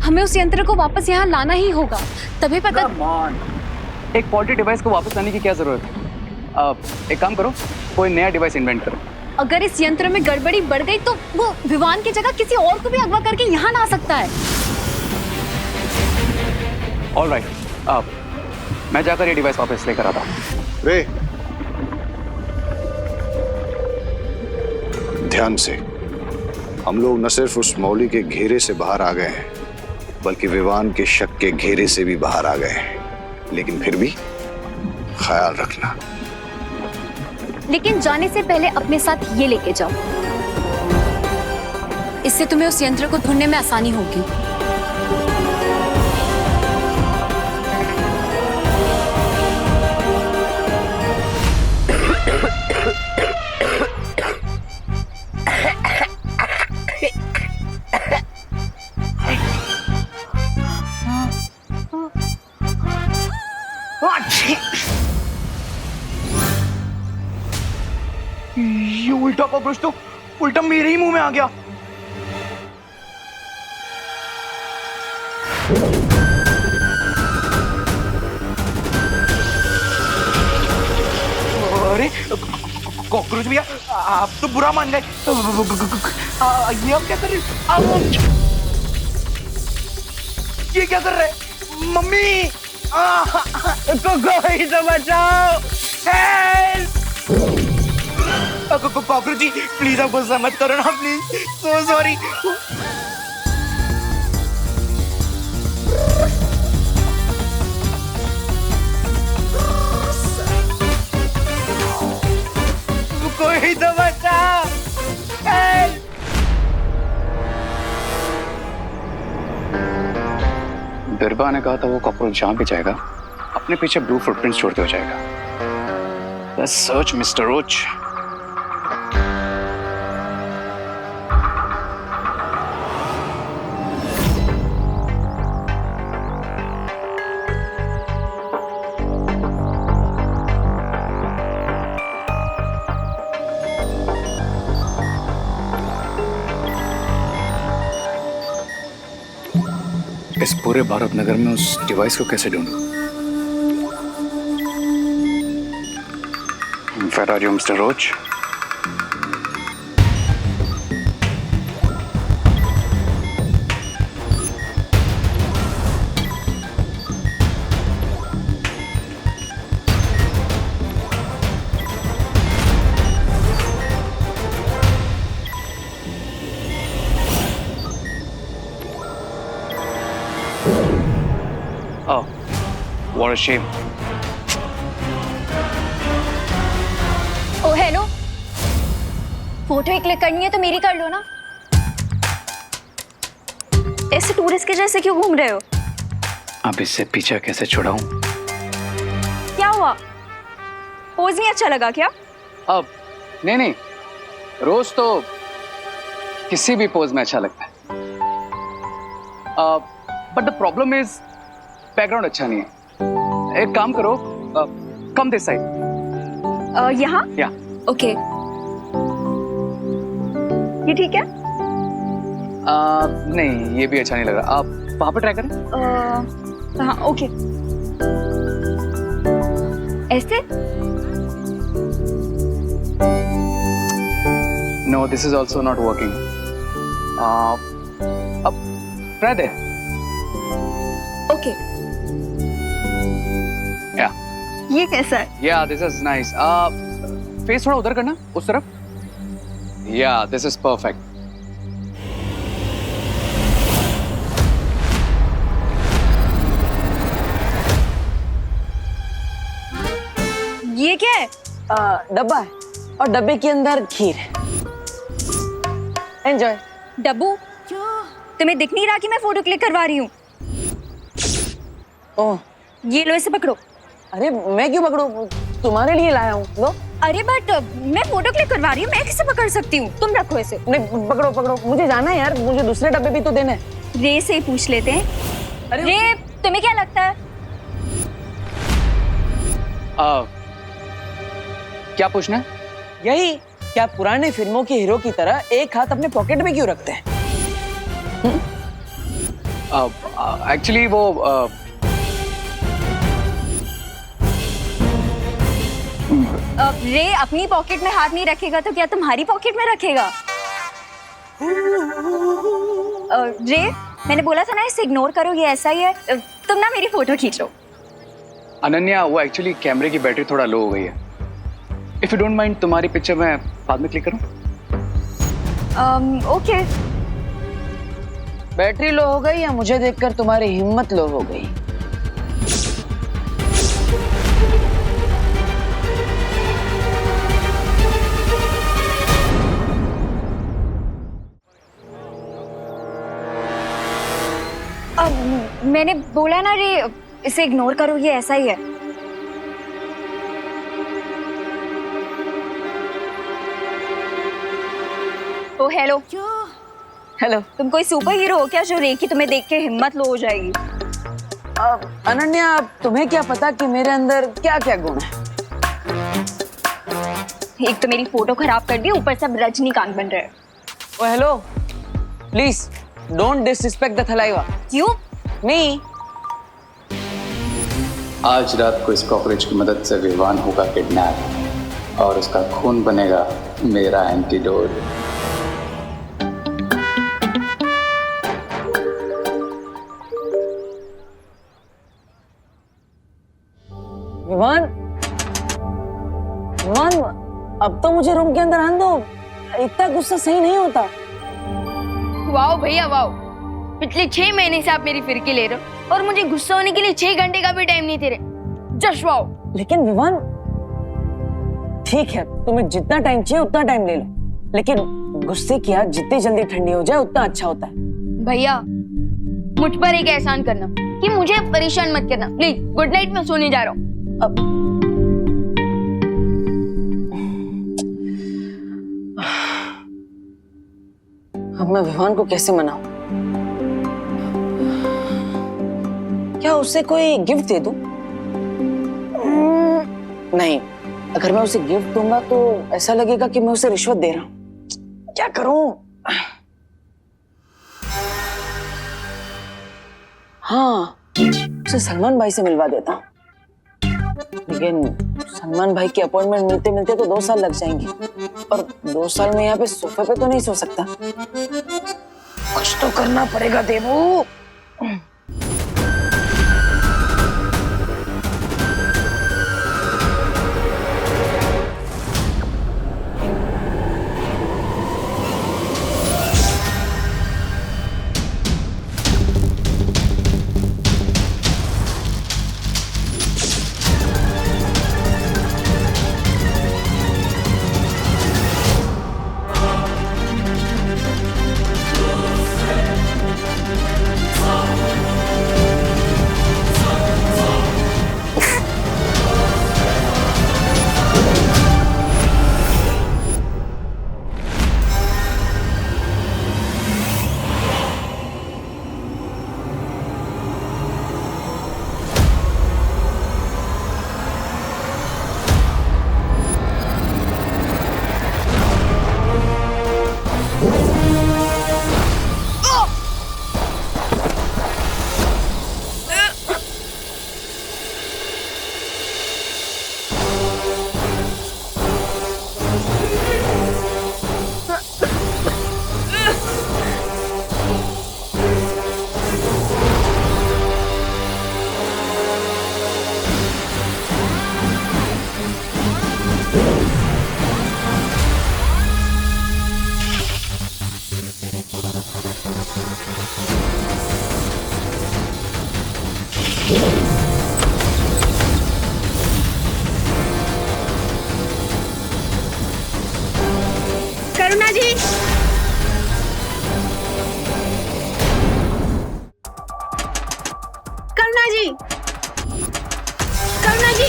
हमें उस यंत्र को वापस यहाँ लाना ही होगा, तभी पता। Come on. एक फॉल्टी डिवाइस को वापस लाने की क्या जरूरत है? एक काम करो, कोई नया डिवाइस इन्वेंट करो। अगर इस यंत्र में गड़बड़ी बढ़ गई तो वो विवान की जगह किसी और को भी अगवा करके यहाँ ला सकता है। ऑलराइट, मैं जाकर ये डिवाइस वापस लेकर आता हूँ। रे, ध्यान से। हम लोग न सिर्फ उस मौली के घेरे से बाहर आ गए हैं, बल्कि विवान के शक के घेरे से भी बाहर आ गए हैं। लेकिन फिर भी ख्याल रखना। लेकिन जाने से पहले अपने साथ ये लेके जाओ, इससे तुम्हें उस यंत्र को ढूंढने में आसानी होगी। ये उल्टा कॉकरोच तो उल्टा मेरे ही मुंह में आ गया। अरे कॉकरोच भैया, आप तो बुरा मान गए। ये आप क्या कर रहे हैं? ये क्या कर रहे हैं? मम्मी, कोई तो बचाओ। हेल्प! कॉकरोच जी, प्लीज आप गुस्सा मत करो ना, प्लीज। So sorry. कोई तो बचाओ। हेल्प! बिरबा ने कहा था वो कॉकरोच जहां भी जाएगा अपने पीछे ब्लू फुटप्रिंट्स छोड़ते हो जाएगा। Let's search Mr. Roach. इस पूरे भारत नगर में उस डिवाइस को कैसे ढूंढूं? Where are you, Mr. Roach? Oh, what a shame. Oh hello, photo ही क्लिक करनी है तो मेरी कर लो ना। ऐसे टूरिस्ट के जैसे क्यों घूम रहे हो? अब इससे पीछा कैसे छुड़ाऊं? क्या हुआ? पोज नहीं अच्छा लगा क्या? अब नहीं, रोज तो किसी भी पोज में अच्छा लगता है। But the problem is background अच्छा नहीं है। एक काम करो, कम दिस साइड। यहाँ? या ओके, ये ठीक है? नहीं, ये भी अच्छा नहीं लग रहा। आप वहां पर ट्राई करें। हाँ, ओके। ऐसे? No, this is also not working. अब ट्राई दे। ओके। या ये कैसा है? या दिस इज नाइस। फेस थोड़ा उधर करना, उस तरफ। या दिस इज परफेक्ट। ये क्या है? डब्बा है और डब्बे के अंदर खीर है। एंजॉय। डब्बू, तुम्हें दिख नहीं रहा कि मैं फोटो क्लिक करवा रही हूँ? ओह, ये लो, इसे पकड़ो। अरे मैं क्यों पकड़ूं? तुम्हारे लिए लाया हूँ। लो। अरे बट मैं फोटो क्लिक करवा रही हूँ, मैं कैसे पकड़ सकती हूँ? तुम रखो इसे। नहीं, पकड़ो पकड़ो, मुझे जाना है यार, मुझे दूसरे डब्बे भी तो देने हैं। रे से ही पूछ लेते हैं। अरे रे, तुम्हें क्या लगता है? क्या पूछना है? यही, क्या पुराने फिल्मों के हीरो की तरह एक हाथ अपने पॉकेट में क्यों रखते हैं? एक्चुअली वो रे अपनी पॉकेट में हाथ नहीं रखेगा तो क्या तुम्हारी पॉकेट में रखेगा? रे मैंने बोला था ना इसे इग्नोर करो, ये ऐसा ही है। तुम ना मेरी फोटो खींचो। अनन्या, वो एक्चुअली कैमरे की बैटरी थोड़ा लो हो गई है। इफ यू डोंट माइंड तुम्हारी पिक्चर मैं बाद में क्लिक करूं? ओके। बैटरी लो हो गई या मुझे देखकर तुम्हारी हिम्मत लो हो गई? मैंने बोला ना रे इसे इग्नोर करो, ये ऐसा ही है। ओ हेलो। हेलो। तुम कोई सुपर हीरो हो क्या जो रे की तुम्हें देख के हिम्मत लो हो जाएगी? अनन्या, तुम्हें क्या पता कि मेरे अंदर क्या क्या गुण है? एक तो मेरी फोटो खराब कर दी, ऊपर सब रजनीकांत बन रहे हैं। Oh hello, please don't disrespect the Thalaiva. क्यों? मी आज रात को इस कॉकरोच की मदद से विवान होगा किडनैप और उसका खून बनेगा मेरा एंटीडोट। विवान, विवान, अब तो मुझे रूम के अंदर आने दो। इतना गुस्सा सही नहीं होता। वाओ भैया वाओ, पिछले 6 महीने से आप मेरी फिरकी ले रहे हो और मुझे गुस्सा होने के लिए 6 घंटे का भी टाइम नहीं दे रहे। Just wow. लेकिन विवान, ठीक है, तुम्हें जितना टाइम चाहिए उतना टाइम ले लो, लेकिन गुस्से की आग जितनी जल्दी ठंडी हो जाए उतना अच्छा होता है। भैया मुझ पर एक एहसान करना कि मुझे परेशान मत करना प्लीज। गुड नाइट, मैं सोने जा रहा हूँ। अब मैं विवान को कैसे मनाऊं? क्या उससे कोई गिफ्ट दे दूं? नहीं, अगर मैं उसे गिफ्ट दूंगा तो ऐसा लगेगा कि मैं उसे रिश्वत दे रहा हूं। क्या करूं? हाँ, उसे सलमान भाई से मिलवा देता हूं। लेकिन सलमान भाई की अपॉइंटमेंट मिलते मिलते तो 2 साल लग जाएंगे, और 2 साल में यहाँ पे सोफे पे तो नहीं सो सकता। कुछ तो करना पड़ेगा देवू। करुणा जी, करुणा जी, करुणा जी।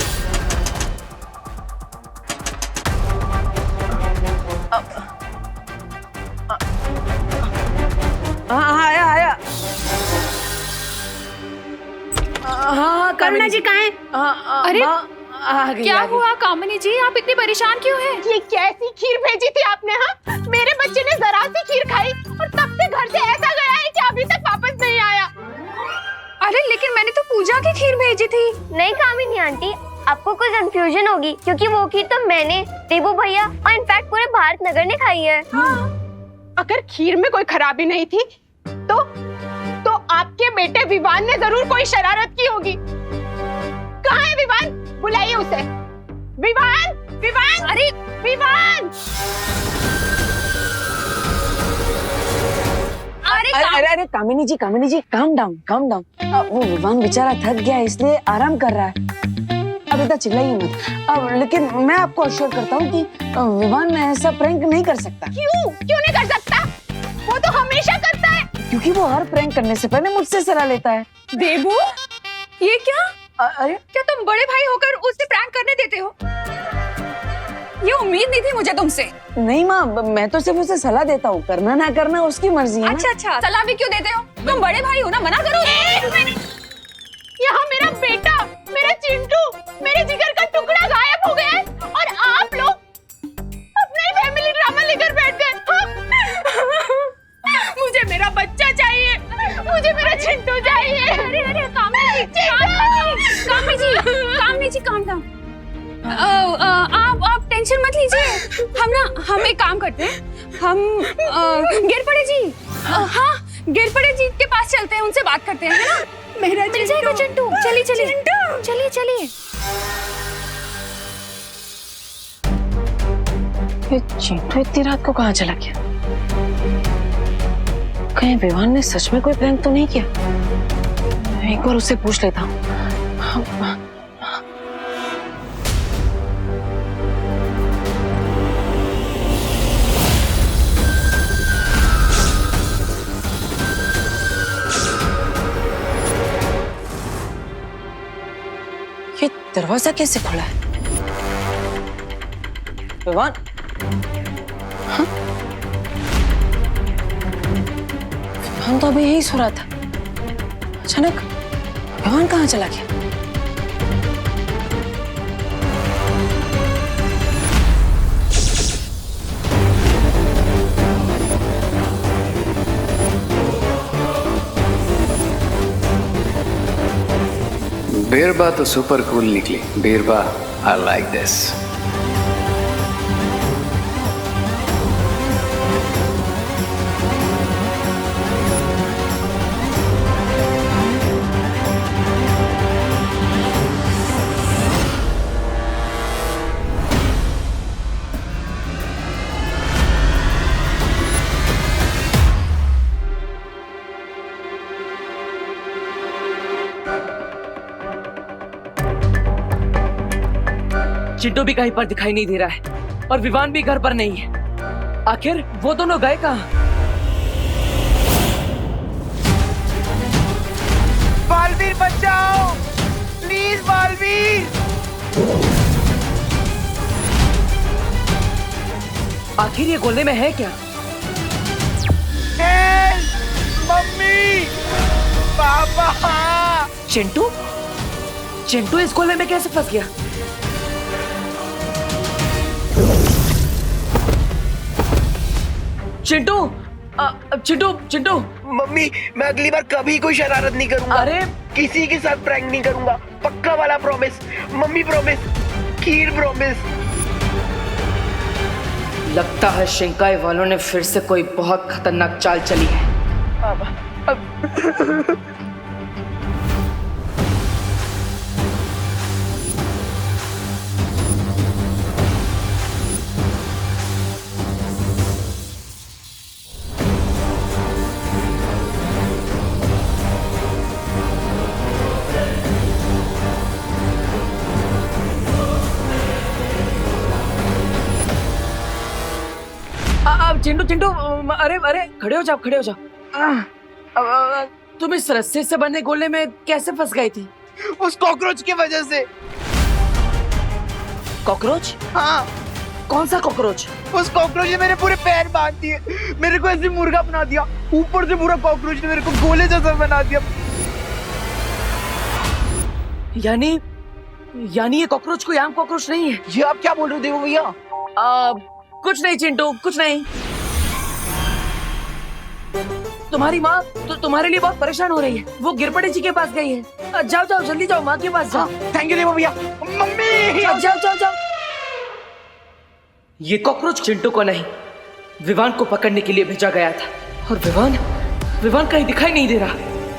हाँ, आया। हाँ, करुणा जी कहाँ हैं? अरे क्या हुआ कामिनी जी, आप इतनी परेशान क्यों हैं? ये कैसी खीर भेजी थी आपने? हाँ, मेरे बच्चे ने जरा सी खीर खाई और तब से घर से ऐसा गया है कि अभी तक वापस नहीं आया। अरे लेकिन मैंने तो पूजा की खीर भेजी थी। नहीं कामिनी आंटी, आपको कोई कंफ्यूजन होगी क्योंकि वो खीर तो मैंने, देवू भैया और इनफैक्ट पूरे भारत नगर ने खाई है। अगर खीर में कोई खराबी नहीं थी तो आपके बेटे विवान ने जरूर कोई शरारत की होगी। कहाँ है विवान? बुलाइए उसे। विवान, विवान, अरे विवान! अरे कामिनी जी काम डाउन। वो विवान बेचारा थक गया इसलिए आराम कर रहा है। अब इतना चिल्लाइए मत। अब लेकिन मैं आपको अश्योर करता हूँ कि विवान ऐसा प्रैंक नहीं कर सकता। क्यों नहीं कर सकता? वो तो हमेशा करता है। क्योंकि वो हर प्रैंक करने से पहले मुझसे सलाह लेता है। देबू, ये क्या? अरे क्या तुम बड़े भाई होकर उससे प्रैंक करने देते हो? ये उम्मीद नहीं थी मुझे तुमसे। नहीं माँ, मैं तो सिर्फ उसे सलाह देता हूँ, करना ना करना उसकी मर्जी है। अच्छा, सलाह भी क्यों देते हो? तुम बड़े भाई हो ना, मना करो। यहाँ मेरा बेटा, मेरा चिंटू, मेरे जिगर का टुकड़ा गायब हो गया है और आप लोग अपना ही फैमिली ड्रामा लेकर बैठ गए। मुझे मेरा बच्चा चाहिए, मुझे मेरा चिंटू चाहिए। अरे कामनी जी काम डाउन। आप टेंशन मत लीजिए। हम एक काम करते हैं, हम गिरपड़े जी, हाँ गिरपड़े जी के पास चलते हैं, उनसे बात करते हैं, है ना? मेरा मिल जाएगा चिंटू। चलिए। ये चिंटू इतनी रात को कहाँ चला गया? कहीं विवान ने सच में कोई प्रैंक तो नहीं किया? एक बार उससे पूछ लेता हूँ। ये दरवाजा कैसे खुला है? विवान, हाँ? विवान तो अभी यही सो रहा था। अचानक विवान कहाँ चला गया? बीरबा तो सुपर कूल निकली। बीरबा, आई लाइक दिस। चिंटू भी कहीं पर दिखाई नहीं दे रहा है और विवान भी घर पर नहीं है। आखिर वो दोनों गए कहाँ? बालवीर बचाओ, प्लीज बालवीर। आखिर ये गोले में है क्या? हेल्प, मम्मी, पापा। चिंटू इस गोले में कैसे फंस गया? चिंटू। मम्मी, मैं अगली बार कभी कोई शरारत नहीं करूंगा। अरे किसी के साथ प्रैंक नहीं करूंगा, पक्का वाला प्रॉमिस। मम्मी प्रॉमिस, खीर प्रॉमिस। लगता है शिंकाई वालों ने फिर से कोई बहुत खतरनाक चाल चली है। चिंटू, अरे खड़े हो जाओ। तुम इस रस्से से बने गोले में कैसे फंस गई थी? उस कॉकरोच की वजह से। कॉकरोच? हाँ, कौन सा कॉकरोच? उस कॉकरोच ने मेरे पूरे पैर बांध दिए, मेरे को ऐसे मुर्गा बना दिया, ऊपर से पूरा कॉकरोच ने मेरे को गोले जैसा बना दिया। यानी ये कॉकरोच कोई आम कॉकरोच नहीं है। ये आप क्या बोल रहे हो देवो भैया? कुछ नहीं चिंटू, कुछ नहीं। तुम्हारी माँ तो तुम्हारे लिए बहुत परेशान हो रही है। वो गिरपड़े जी के पास गई है। जाओ जाओ जल्दी जाओ, माँ के पास जाओ। थैंक यू देवा भैया। मम्मी जाओ जाओ जाओ जाओ। ये कॉकरोच चिंटू को नहीं, विवान को पकड़ने के लिए भेजा गया था। और विवान कहीं दिखाई नहीं दे रहा।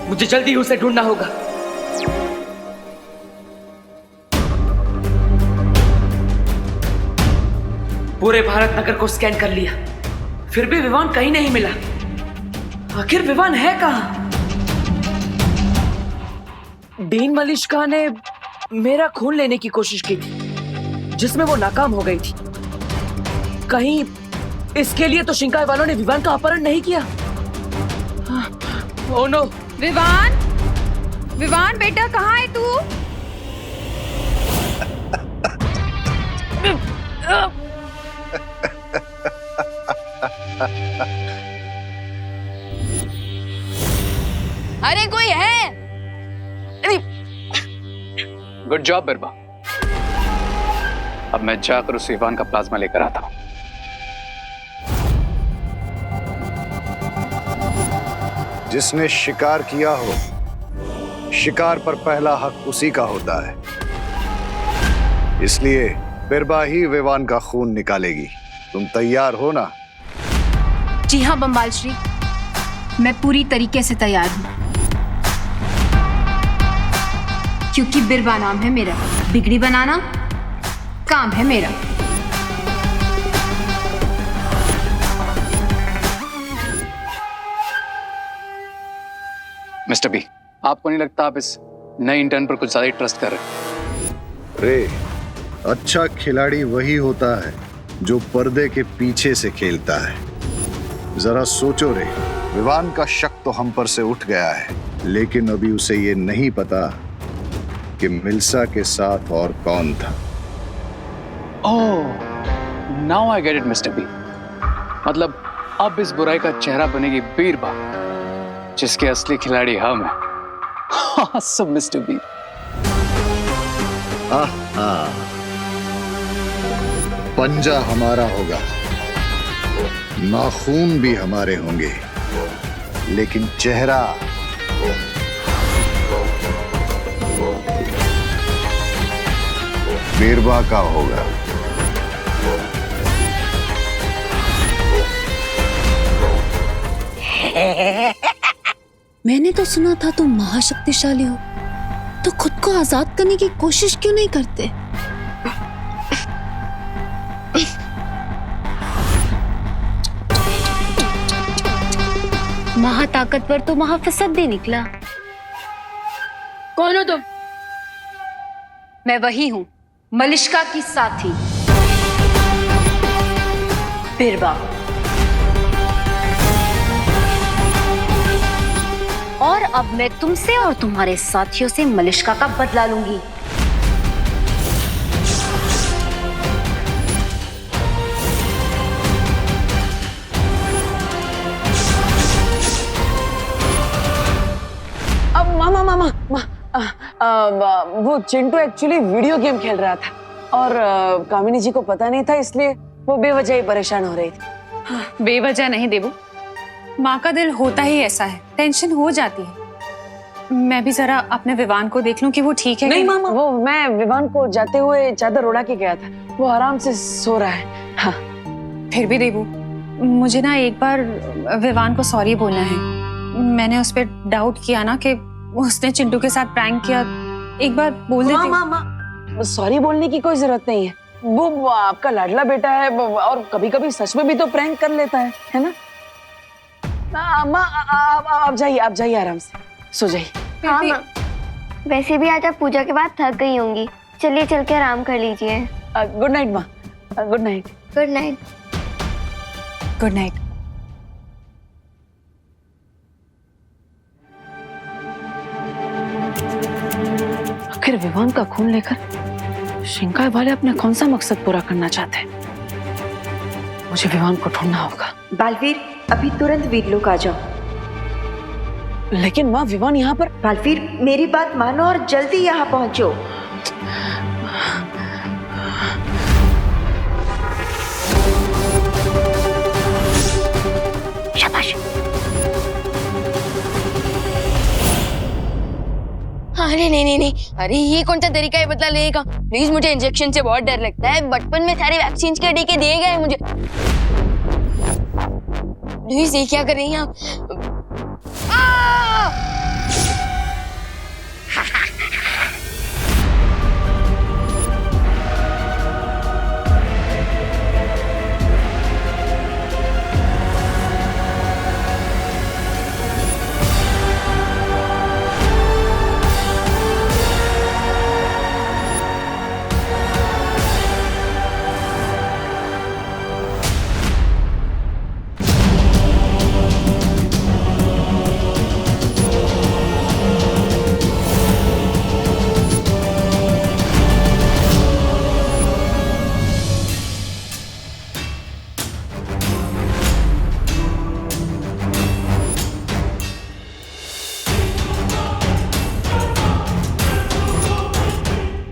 मुझे जल्दी उसे ढूंढना होगा। पूरे भारत नगर को स्कैन कर लिया, फिर भी विवान कहीं नहीं मिला। आखिर विवान है कहां? डीन मलिश्का ने मेरा खून लेने की कोशिश की थी, जिसमें वो नाकाम हो गई थी। कहीं इसके लिए तो शिंकाई वालों ने विवान का अपहरण नहीं किया? Oh no. विवान बेटा कहाँ है तू? अरे कोई है? Good job Birba. अब मैं जाकर उस विवान का प्लाज्मा लेकर आता हूं। जिसने शिकार किया हो, शिकार पर पहला हक उसी का होता है। इसलिए बिरबा ही विवान का खून निकालेगी। तुम तैयार हो ना? जी हाँ बम्बाल श्री, मैं पूरी तरीके से तैयार हूँ। क्योंकि बिरबा नाम है मेरा, बिगड़ी बनाना काम है मेरा। मिस्टर बी, आपको नहीं लगता आप इस नए इंटर्न पर कुछ ज्यादा ही ट्रस्ट कर रहे हैं? रे, अच्छा खिलाड़ी वही होता है जो पर्दे के पीछे से खेलता है। जरा सोचो रे, विवान का शक तो हम पर से उठ गया है, लेकिन अभी उसे ये नहीं पता कि मिल्सा के साथ और कौन था। Oh, now I get it mister B. मतलब अब इस बुराई का चेहरा बनेगी बीरबा, जिसके असली खिलाड़ी हम हैं। Awesome, mister B. पंजा हमारा होगा, नाखून भी हमारे होंगे, लेकिन चेहरा बीरबा का होगा। मैंने तो सुना था तुम महाशक्तिशाली हो, तो खुद को आजाद करने की कोशिश क्यों नहीं करते? महाताकतवर तो महाफसद निकला। कौन हो तुम? मैं वही हूँ, मलिश्का की साथी बिरबा। और अब मैं तुमसे और तुम्हारे साथियों से मलिश्का का बदला लूंगी। अब मामा वो चिंटू एक्चुअली वीडियो गेम खेल रहा था और कामिनी जी को पता नहीं था, इसलिए वो बेवजह ही परेशान हो रही थी। बेवजह नहीं देबू, माँ का दिल होता ही ऐसा है, टेंशन हो जाती है। मैं भी जरा अपने विवान को देख लूं कि वो ठीक है। नहीं मामा, वो मैं विवान को जाते हुए चादर उड़ा के गया था, वो आराम से सो रहा है। हाँ। फिर भी देबू, मुझे ना एक बार विवान को सॉरी बोलना है। मैंने उस पर डाउट किया ना कि उसने चिंटू के साथ प्रैंक किया। एक बार बोल देती। मामा, सॉरी बोलने की कोई जरूरत नहीं है, वो आपका लाडला बेटा है और कभी कभी सच में भी तो प्रैंक कर लेता है ना? अम्मा आप जाइए आराम से सो जाइए। हाँ माँ, वैसे भी आज आप पूजा के बाद थक गई होंगी, चलिए चल के आराम कर लीजिए। गुड नाइट माँ। Good night. Good night. Good night. आखिर विवान का खून लेकर शिंकाई वाले अपने कौन सा मकसद पूरा करना चाहते हैं? मुझे विवान को ढूंढना होगा। बालवीर, अभी तुरंत वीरलोक आ जाओ। लेकिन माँ, विवान यहाँ पर। बालवीर, मेरी बात मानो और जल्दी यहाँ पहुंचो। शाबाश। अरे नहीं नहीं नहीं, अरे ये कौन सा तरीका है बदला लेने का? प्लीज, मुझे इंजेक्शन से बहुत डर लगता है। बचपन में सारे वैक्सीन के टीके दिए गए मुझे। प्लीज, ये क्या कर रही हैं आप?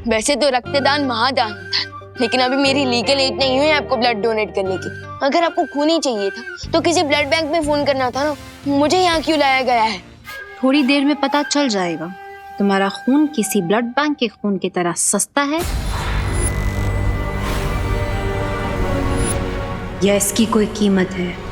वैसे तो रक्तदान महादान होता है, लेकिन अभी मेरी लीगल एज नहीं हुई आपको ब्लड डोनेट करने की। अगर आपको खून ही चाहिए था तो किसी ब्लड बैंक में फोन करना था ना। मुझे यहाँ क्यों लाया गया है? थोड़ी देर में पता चल जाएगा तुम्हारा खून किसी ब्लड बैंक के खून की तरह सस्ता है या इसकी कोई कीमत है।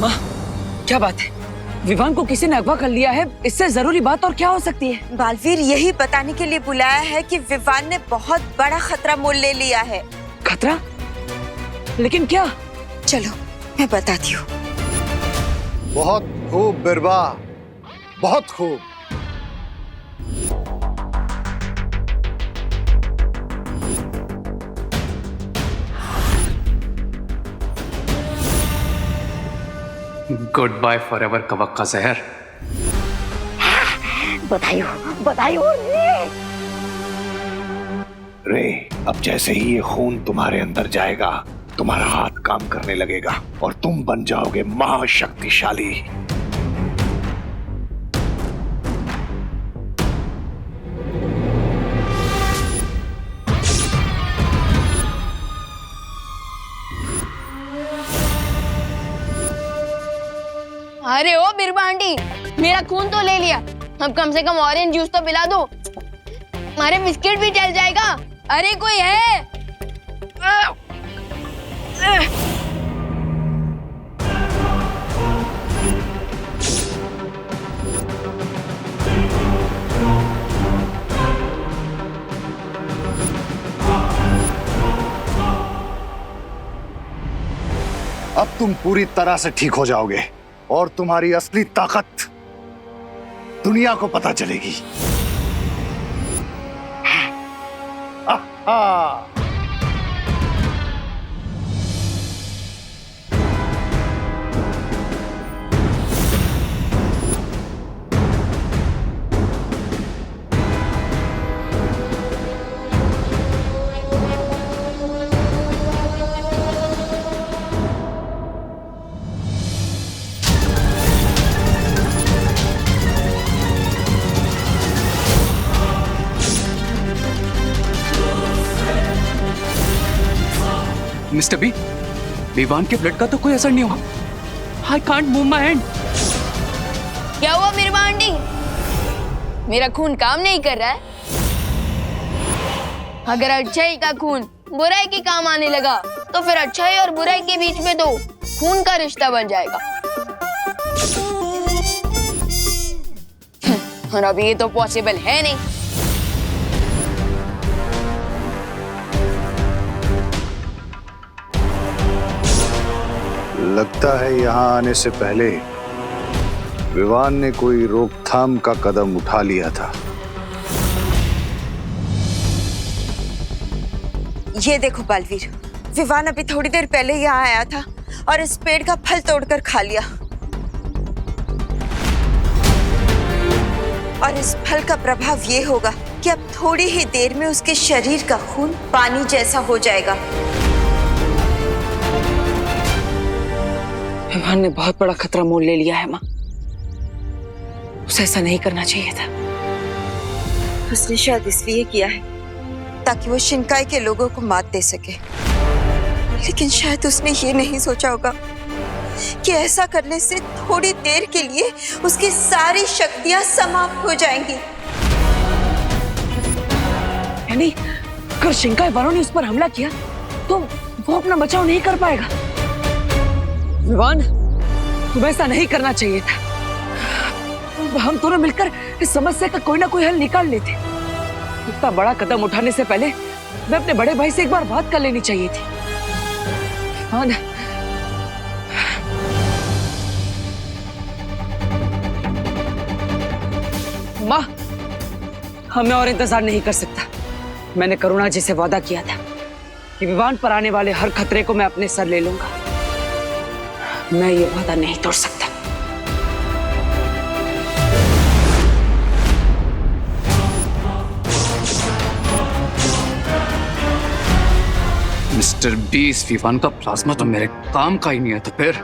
माँ, क्या बात है? विवान को किसी ने अगवा कर लिया है। इससे जरूरी बात और क्या हो सकती है? बालवीर यही बताने के लिए बुलाया है कि विवान ने बहुत बड़ा खतरा मोल ले लिया है। खतरा? लेकिन क्या? चलो मैं बताती हूँ। बहुत खूब बिरबा, बहुत खूब। गुड बाय फॉरएवर कवक का जहर। रे, अब जैसे ही ये खून तुम्हारे अंदर जाएगा, तुम्हारा हाथ काम करने लगेगा और तुम बन जाओगे महाशक्तिशाली। अरे ओ बिरबा आंटी, मेरा खून तो ले लिया, अब कम से कम ऑरेंज जूस तो पिला दो। हमारे बिस्किट भी चल जाएगा। अरे कोई है? अब तुम पूरी तरह से ठीक हो जाओगे और तुम्हारी असली ताकत दुनिया को पता चलेगी। आहा। मिस्टर बी, विवान के ब्लड का तो कोई असर नहीं हुआ। I can't move my hand. क्या हुआ बिरबा आंटी? मेरा खून काम नहीं कर रहा है? अगर अच्छाई का खून बुराई के काम आने लगा तो फिर अच्छाई और बुराई के बीच में तो खून का रिश्ता बन जाएगा। और अभी ये तो पॉसिबल है नहीं। लगता है यहाँ आने से पहले विवान ने कोई रोकथाम का कदम उठा लिया था। ये देखो बालवीर, विवान अभी थोड़ी देर पहले यहाँ आया था और इस पेड़ का फल तोड़कर खा लिया। और इस फल का प्रभाव ये होगा कि अब थोड़ी ही देर में उसके शरीर का खून पानी जैसा हो जाएगा। विवान ने बहुत बड़ा खतरा मोल ले लिया है माँ। उसे ऐसा नहीं करना चाहिए था। उसने शायद इसलिए किया है ताकि वो शिनकाई के लोगों को मात दे सके, लेकिन शायद उसने ये नहीं सोचा होगा कि ऐसा करने से थोड़ी देर के लिए उसकी सारी शक्तियां समाप्त हो जाएंगी। यानी अगर शिंकाई वालों ने उस पर हमला किया तो वो अपना बचाव नहीं कर पाएगा। विवान, तुम्हें ऐसा नहीं करना चाहिए था। हम दोनों मिलकर इस समस्या का कोई ना कोई हल निकाल लेते। इतना बड़ा कदम उठाने से पहले मैं अपने बड़े भाई से एक बार बात कर लेनी चाहिए थी। हाँ ना। माँ, हमें और इंतजार नहीं कर सकता। मैंने करुणा जी से वादा किया था कि विवान पर आने वाले हर खतरे को मैं अपने सर ले लूंगा। मैं ये वादा नहीं तोड़ सकता। मिस्टर बी, इस विवान का प्लाज्मा तो मेरे काम का ही नहीं है, तो फिर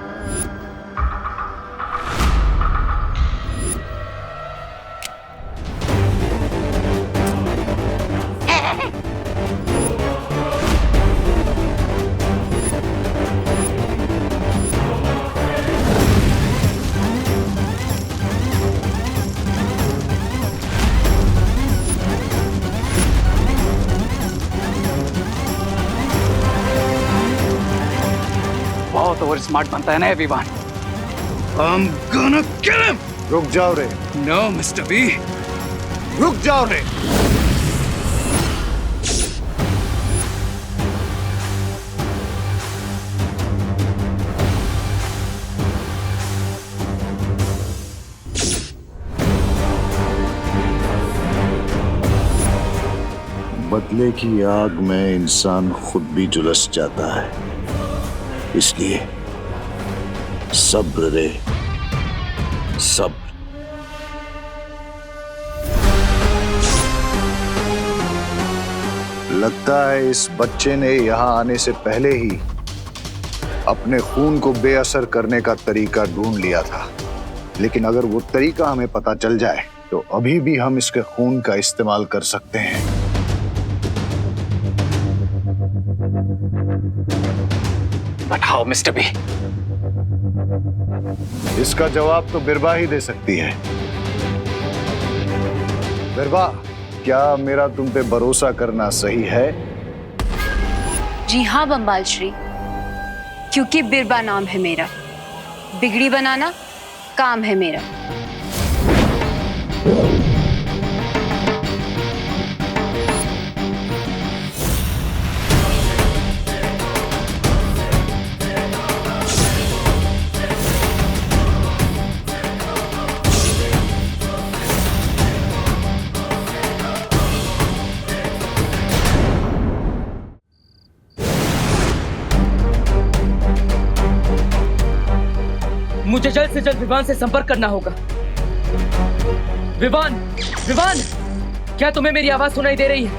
बहुत ओवर स्मार्ट बनता है ना ये Vivaan. I'm gonna kill him! रुक जाओ रे, No, मिस्टर बी। रुक जाओ रे। बदले की आग में इंसान खुद भी झुलस जाता है, इसलिए सब्र रे, सब्र। लगता है इस बच्चे ने यहाँ आने से पहले ही अपने खून को बेअसर करने का तरीका ढूंढ लिया था, लेकिन अगर वो तरीका हमें पता चल जाए तो अभी भी हम इसके खून का इस्तेमाल कर सकते हैं। बताओ मिस्टर बी। इसका जवाब तो बिरबा ही दे सकती है। बिरबा, क्या मेरा तुम पे भरोसा करना सही है? जी हाँ बम्बाल श्री, क्योंकि बिरबा नाम है मेरा, बिगड़ी बनाना काम है मेरा। मुझे जल्द से जल्द विवान से संपर्क करना होगा। विवान, विवान, क्या तुम्हें मेरी आवाज सुनाई दे रही है?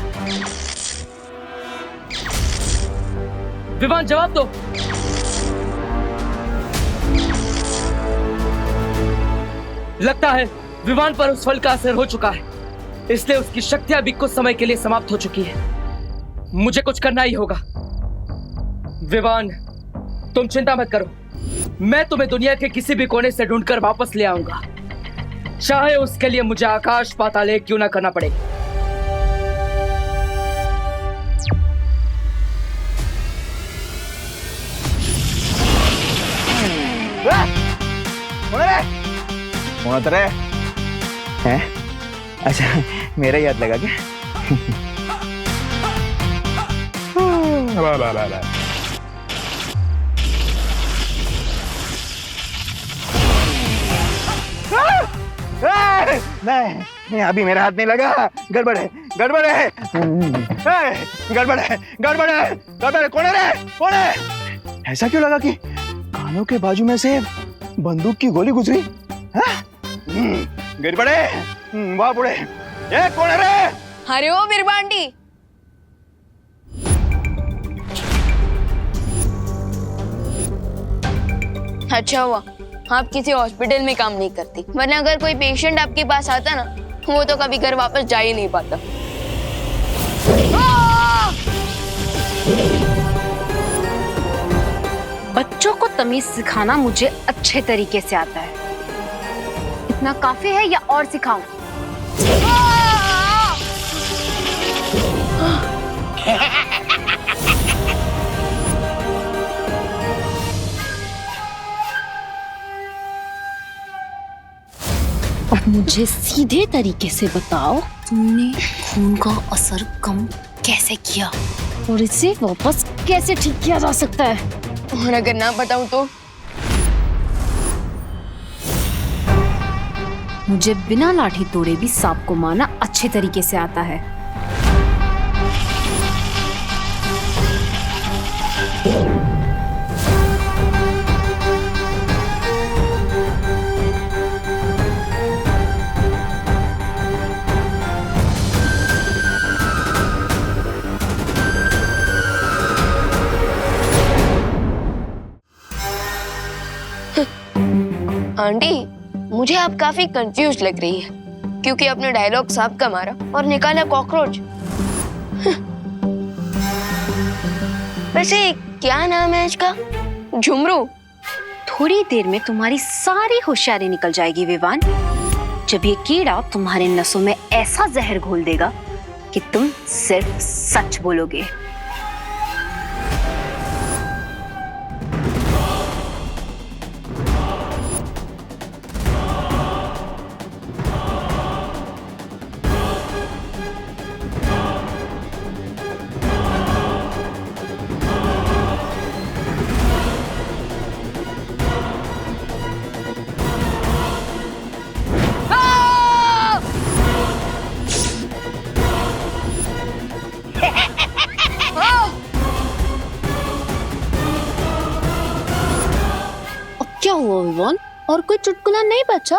विवान, जवाब दो। लगता है विवान पर उस फल का असर हो चुका है, इसलिए उसकी शक्तियां भी कुछ समय के लिए समाप्त हो चुकी है। मुझे कुछ करना ही होगा। विवान, तुम चिंता मत करो, मैं तुम्हें दुनिया के किसी भी कोने से ढूंढकर वापस ले आऊंगा, चाहे उसके लिए मुझे आकाश पाताल एक क्यों ना करना पड़े। कौन तेरे हैं? अच्छा, मेरा याद लगा क्या? नहीं, अभी मेरा हाथ नहीं लगा। गड़बड़ है, गड़बड़ है, गड़बड़ है, गड़बड़ है, गड़बड़ है। कौन है रे? कौन है? ऐसा क्यों लगा कि कानों के बाजू में से बंदूक की गोली गुजरी? गड़बड़ है। वाह बुढ़े, ये कौन है रे? अरे ओ बिरबांडी, अच्छा हुआ आप किसी हॉस्पिटल में काम नहीं करती, वरना अगर कोई पेशेंट आपके पास आता ना वो तो कभी घर वापस जा ही नहीं पाता। बच्चों को तमीज सिखाना मुझे अच्छे तरीके से आता है। इतना काफी है या और सिखाऊं? अब मुझे सीधे तरीके से बताओ, तुमने खून का असर कम कैसे किया और इसे वापस कैसे ठीक किया जा सकता है? और अगर ना बताऊं तो? मुझे बिना लाठी तोड़े भी सांप को मारना अच्छे तरीके से आता है। आंटी, मुझे आप काफी कंफ्यूज लग रही है क्योंकि आपने डायलॉग सांप का मारा और निकाला कॉकरोच। वैसे क्या नाम है इसका? झुमरू। थोड़ी देर में तुम्हारी सारी होशियारी निकल जाएगी विवान, जब ये कीड़ा तुम्हारे नसों में ऐसा जहर घोल देगा कि तुम सिर्फ सच बोलोगे। क्या हुआ विवान? और कोई चुटकुला नहीं बचा?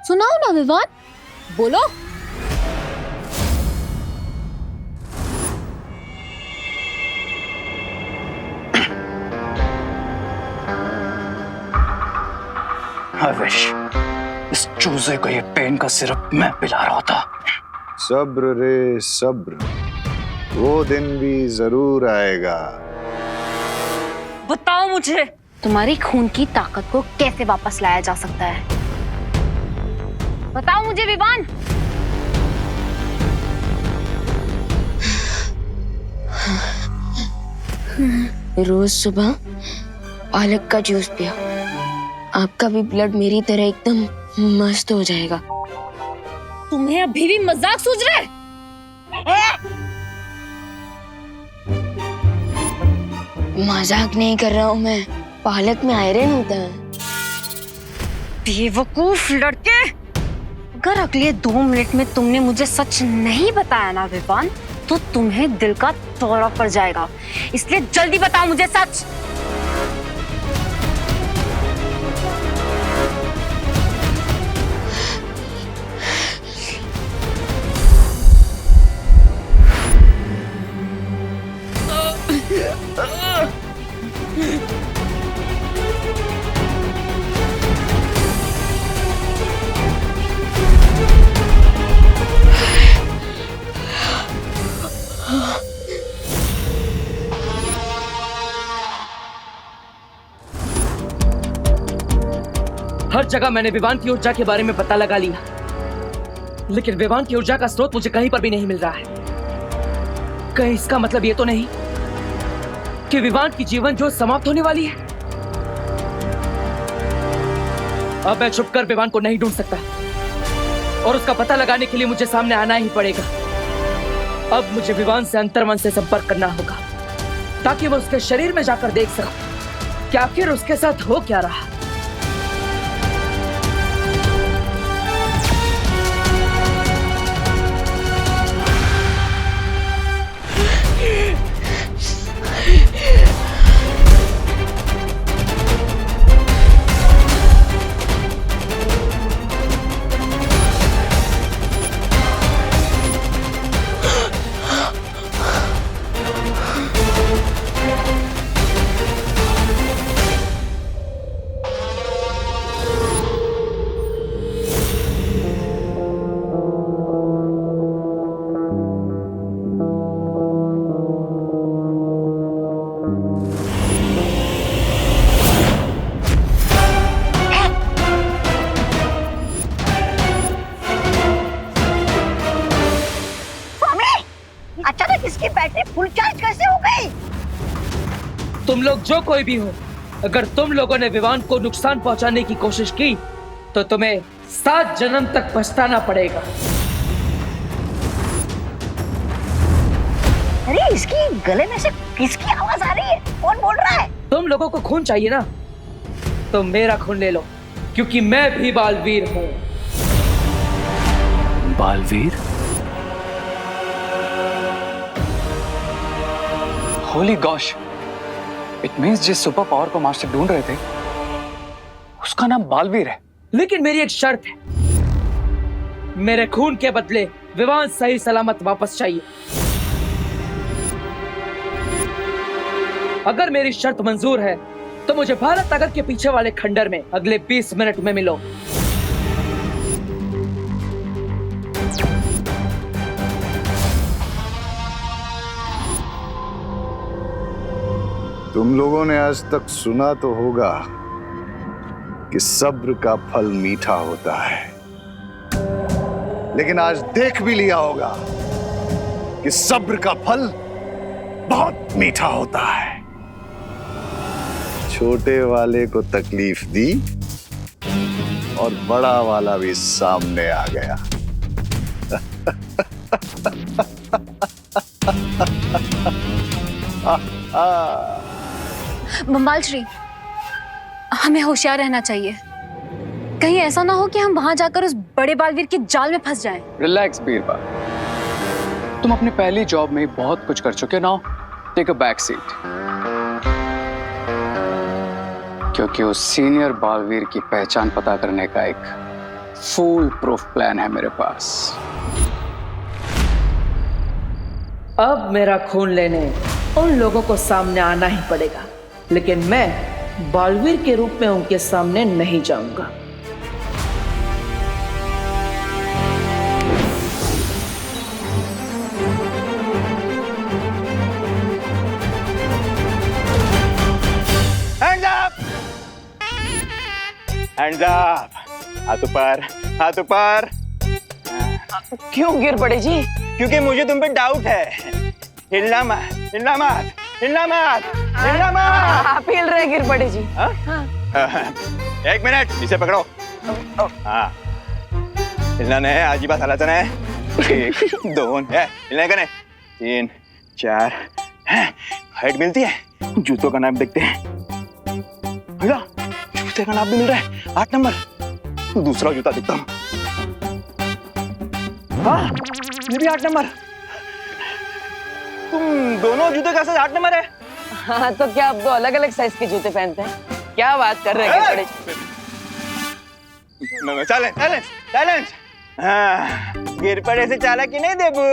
सुनाओ ना विवान, बोलो। I wish इस चूजे को ये पेन का सिरप मैं पिला रहा था। सब्र रे सब्र, वो दिन भी जरूर आएगा। बताओ मुझे, तुम्हारी खून की ताकत को कैसे वापस लाया जा सकता है? बताओ मुझे विवान। रोज सुबह पालक का जूस पिया, आपका भी ब्लड मेरी तरह एकदम मस्त हो जाएगा। तुम्हें अभी भी मजाक सूझ रहा है? मजाक नहीं कर रहा हूँ मैं, पालक में आयरन होता है। बेवकूफ लड़के, अगर अगले 2 मिनट में तुमने मुझे सच नहीं बताया ना विवान, तो तुम्हें दिल का दौरा पड़ जाएगा। इसलिए जल्दी बताओ मुझे सच। हर जगह मैंने विवान की ऊर्जा के बारे में पता लगा लिया, लेकिन विवान की ऊर्जा का स्रोत मुझे कहीं पर भी नहीं मिल रहा है। कहीं इसका मतलब ये तो नहीं कि विवान की जीवन ज्योत समाप्त होने वाली है? अब मैं छुपकर विवान को नहीं ढूंढ सकता और उसका पता लगाने के लिए मुझे सामने आना ही पड़ेगा। अब मुझे विवान से अंतर्मन से संपर्क करना होगा ताकि मैं उसके शरीर में जाकर देख सकूं कि आखिर उसके साथ हो क्या रहा। इसकी बैटरी फुल चार्ज कैसे हो गई? तुम लोग जो कोई भी हो, अगर तुम लोगों ने विवान को नुकसान पहुंचाने की कोशिश की तो तुम्हें 7 जन्म तक पछताना पड़ेगा। अरे इसकी गले में से किसकी आवाज आ रही है? कौन बोल रहा है? तुम लोगों को खून चाहिए ना, तो मेरा खून ले लो, क्योंकि मैं भी बालवीर हूँ। Baalveer? Holi gosh, it means जिस सुपर पावर को मास्टर ढूंढ रहे थे उसका नाम बालवीर है। लेकिन मेरी एक शर्त है, मेरे खून के बदले विवान सही सलामत वापस चाहिए। अगर मेरी शर्त मंजूर है तो मुझे भारत नगर के पीछे वाले खंडर में अगले 20 मिनट में मिलो। तुम लोगों ने आज तक सुना तो होगा कि सब्र का फल मीठा होता है, लेकिन आज देख भी लिया होगा कि सब्र का फल बहुत मीठा होता है। छोटे वाले को तकलीफ दी और बड़ा वाला भी सामने आ गया। बम्बाल श्री, हमें होशियार रहना चाहिए। कहीं ऐसा ना हो कि हम वहां जाकर उस बड़े बालवीर के जाल में फंस जाएं। रिलैक्स बीरबा, तुम अपनी पहली जॉब में बहुत कुछ कर चुके। Now take a back seat, क्योंकि उस सीनियर बालवीर की पहचान पता करने का एक फुल प्रूफ प्लान है मेरे पास। अब मेरा खून लेने उन लोगों को सामने आना ही पड़ेगा, लेकिन मैं बालवीर के रूप में उनके सामने नहीं जाऊंगा। Hands up! Hands up! हाथ ऊपर, हाथ ऊपर। क्यों गिर पड़े जी? क्योंकि मुझे तुम पे डाउट है। हिलना मत, हिलना मत, हिलना मत, हिलना मत। आप हिल रहे गिर पड़े जी। हाँ? एक मिनट, इसे पकड़ो। हाँ, हिलना नहीं है, आज ही बात हालत है। 1 2 है, हिलने का नहीं। 3 4 है, हाइट मिलती है। जूतों का नाम देखते हैं। भैया, जूते का नाम भी मिल रहा है। 8 नंबर। दूसरा जूता देखता हूँ। हाँ, ये भी 8 नंबर। तुम दोनों जूते का साइज 8 नंबर है। हाँ, तो क्या आप 2 अलग-अलग साइज के जूते पहनते हैं? क्या बात कर रहे हैं गिर पड़े जी? Silence, silence. हाँ, गिर पड़े से चालाकी नहीं देबू।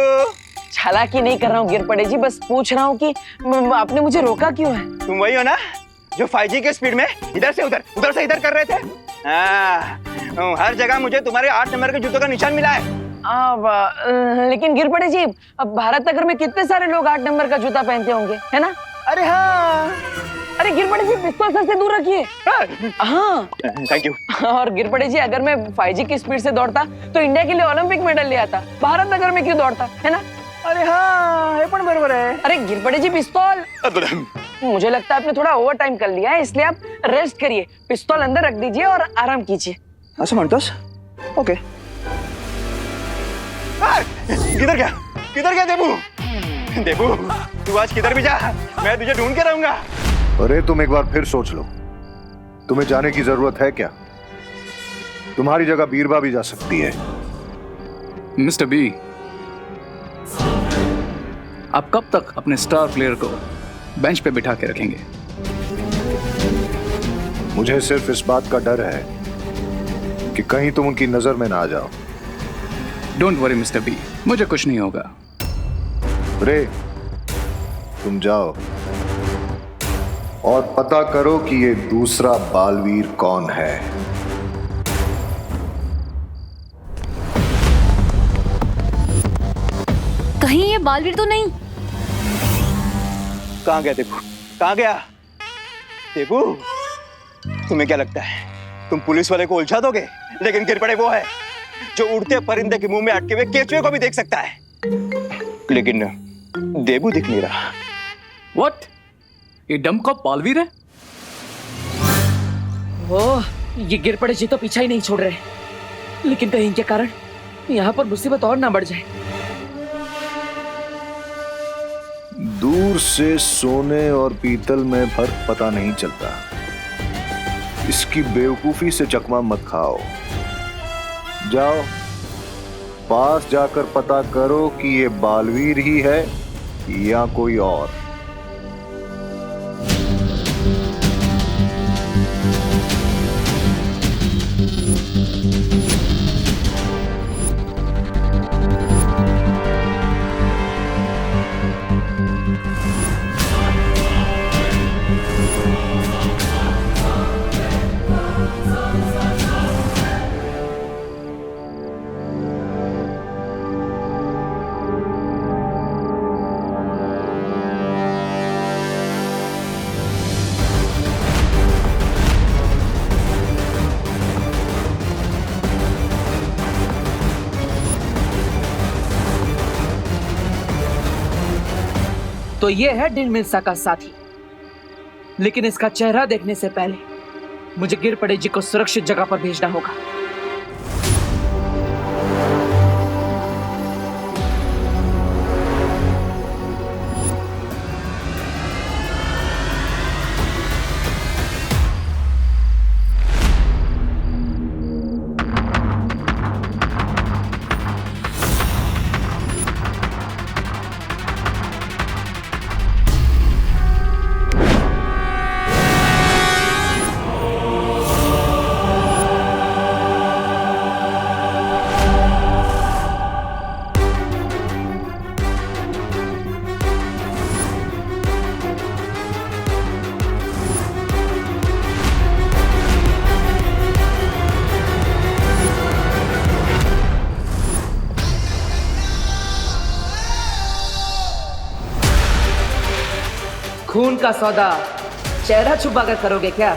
चालाकी नहीं कर रहा हूँ गिर पड़े जी, बस पूछ रहा हूँ कि आपने मुझे रोका क्यों है? तुम वही हो ना जो 5G के स्पीड में इधर से उधर, उधर से इधर कर रहे थे? हाँ, हर जगह मुझे तुम्हारे 8 नंबर के जूतों का निशान मिला है। लेकिन गिर पड़े जी, अब भारत नगर में कितने सारे लोग 8 नंबर का जूता पहनते होंगे, है ना? अरे हाँ, अरे गिर पड़े जी, पिस्तौल सर से दूर रखिए। हाँ, थैंक यू। और गिर पड़े जी, अगर मैं 5G की स्पीड से दौड़ता तो इंडिया के लिए ओलंपिक मेडल ले आता। भारत नगर में क्यों दौड़ता, है ना? अरे हाँ, ये पण बरोबर है। अरे गिर पड़े जी, पिस्तौल। मुझे लगता है आपने थोड़ा ओवर टाइम कर लिया है, इसलिए आप रेस्ट करिए, पिस्तौल अंदर रख दीजिए और आराम कीजिए। असं म्हणतोस? ओके। किधर गया? किधर गया देबू? देबू, तू आज किधर भी जा, मैं तुझे ढूंढ के रहूंगा। अरे तुम एक बार फिर सोच लो, तुम्हें जाने की जरूरत है क्या? तुम्हारी जगह बीरबा भी जा सकती है। मिस्टर बी, आप कब तक अपने स्टार प्लेयर को बेंच पे बिठा के रखेंगे? मुझे सिर्फ इस बात का डर है कि कहीं तुम उनकी नजर में ना आ जाओ। डोंट वरी मिस्टर बी, मुझे कुछ नहीं होगा। रे, तुम जाओ और पता करो कि ये दूसरा बालवीर कौन है। कहीं ये बालवीर तो नहीं? कहाँ गया देबू? कहाँ गया? देबू, तुम्हें क्या लगता है तुम पुलिस वाले को उलझा दोगे? लेकिन गिर पड़े वो है जो उड़ते परिंदे के मुंह में अटके हुए केचुए को भी देख सकता है। लेकिन देबू दिख नहीं रहा। व्हाट? ये डमकॉप बालवीर है? वो ये गिर पड़े जी तो पीछा ही नहीं छोड़ रहे, लेकिन कहीं के कारण यहाँ पर मुसीबत और ना बढ़ जाए। दूर से सोने और पीतल में फर्क पता नहीं चलता। इसकी बेवकूफी से चकमा मत खाओ। जाओ पास जाकर पता करो कि ये बालवीर ही है या कोई और। तो ये है डिन मिल्सा का साथी, लेकिन इसका चेहरा देखने से पहले मुझे गिर पड़े जी को सुरक्षित जगह पर भेजना होगा। खून का सौदा चेहरा छुपा कर करोगे क्या?